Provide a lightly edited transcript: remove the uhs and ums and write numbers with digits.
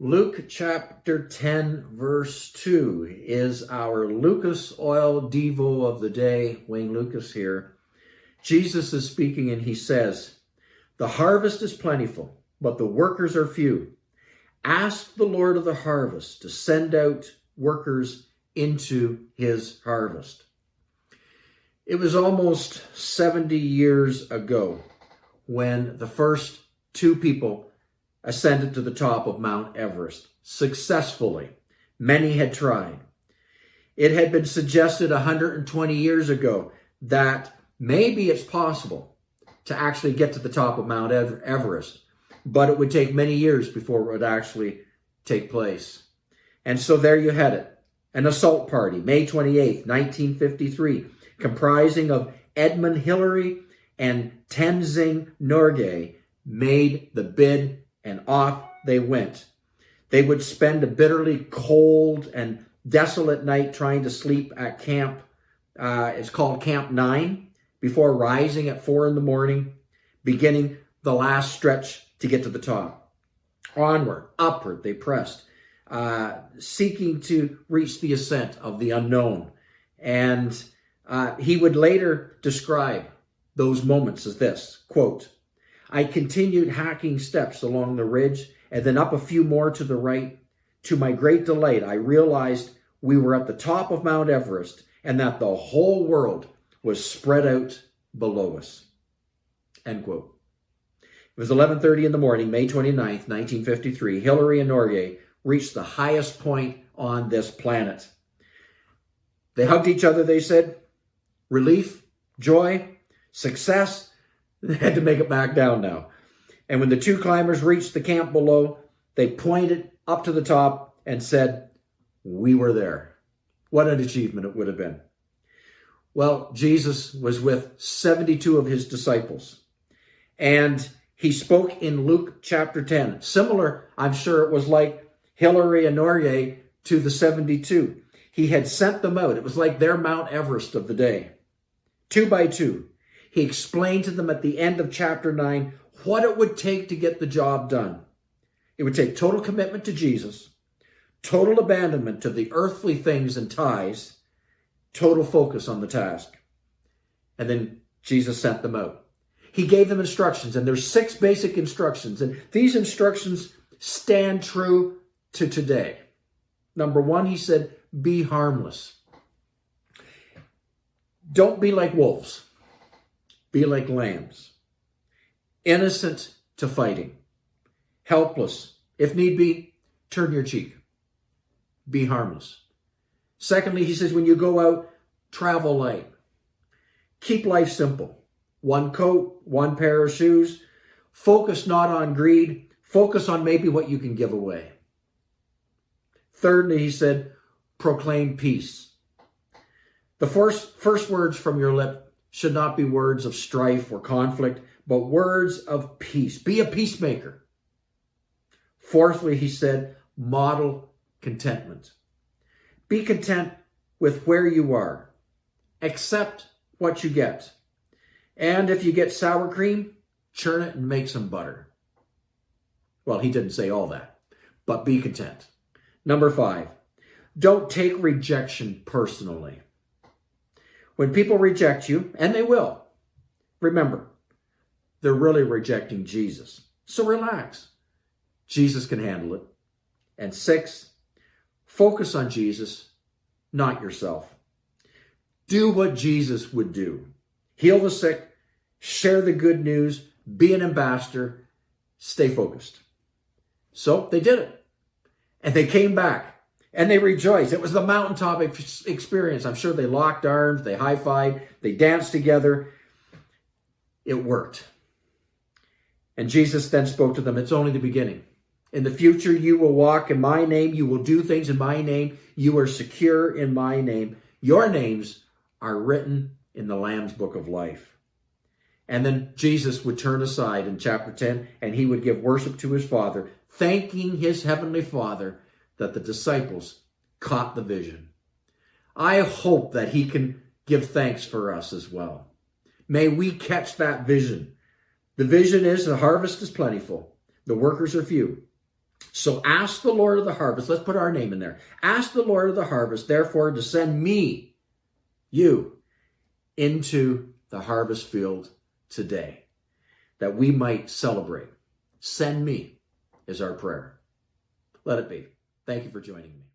Luke chapter 10, verse 2 is our Lucas Oil Devo of the day. Wayne Lucas here. Jesus is speaking and he says, "The harvest is plentiful, but the workers are few. Ask the Lord of the harvest to send out workers into his harvest." It was almost 70 years ago when the first two people ascended to the top of Mount Everest successfully. Many had tried. It had been suggested 120 years ago that maybe it's possible to actually get to the top of Mount Everest, but it would take many years before it would actually take place. And so there you had it. An assault party, May 28th, 1953, comprising of Edmund Hillary and Tenzing Norgay, made the bid, and off they went. They would spend a bitterly cold and desolate night trying to sleep at camp. It's called Camp 9, before rising at 4 in the morning, beginning the last stretch to get to the top. Onward, upward, they pressed, seeking to reach the ascent of the unknown. And he would later describe those moments as this, quote, "I continued hacking steps along the ridge and then up a few more to the right. To my great delight, I realized we were at the top of Mount Everest and that the whole world was spread out below us." End quote. It was 11:30 in the morning, May 29th, 1953. Hillary and Norgay reached the highest point on this planet. They hugged each other, they said. Relief, joy, success. They had to make it back down now. And when the two climbers reached the camp below, they pointed up to the top and said, "We were there." What an achievement it would have been. Well, Jesus was with 72 of his disciples. And he spoke in Luke chapter 10. Similar, I'm sure it was like Hillary and Norgay to the 72. He had sent them out. It was like their Mount Everest of the day. 2 by 2. He explained to them at the end of chapter 9 what it would take to get the job done. It would take total commitment to Jesus, total abandonment to the earthly things and ties, total focus on the task. And then Jesus sent them out. He gave them instructions, and there's 6 basic instructions, and these instructions stand true to today. Number 1, he said, be harmless. Don't be like wolves. Be like lambs. Innocent to fighting. Helpless. If need be, turn your cheek. Be harmless. Secondly, he says, when you go out, travel light. Keep life simple. 1 coat, 1 pair of shoes. Focus not on greed. Focus on maybe what you can give away. Thirdly, he said, proclaim peace. The first words from your lip should not be words of strife or conflict, but words of peace. Be a peacemaker. Fourthly, he said, model contentment. Be content with where you are. Accept what you get. And if you get sour cream, churn it and make some butter. Well, he didn't say all that, but be content. Number 5, don't take rejection personally. When people reject you, and they will, remember, they're really rejecting Jesus. So relax. Jesus can handle it. And 6, focus on Jesus, not yourself. Do what Jesus would do. Heal the sick, share the good news, be an ambassador, stay focused. So they did it. And they came back. And they rejoiced. It was the mountaintop experience. I'm sure they locked arms, they high-fived, they danced together. It worked. And Jesus then spoke to them, it's only the beginning. In the future, you will walk in my name. You will do things in my name. You are secure in my name. Your names are written in the Lamb's book of life. And then Jesus would turn aside in chapter 10, and he would give worship to his Father, thanking his heavenly Father that the disciples caught the vision. I hope that he can give thanks for us as well. May we catch that vision. The vision is the harvest is plentiful. The workers are few. So ask the Lord of the harvest, let's put our name in there. Ask the Lord of the harvest, therefore, to send me, you, into the harvest field today, that we might celebrate. Send me is our prayer. Let it be. Thank you for joining me.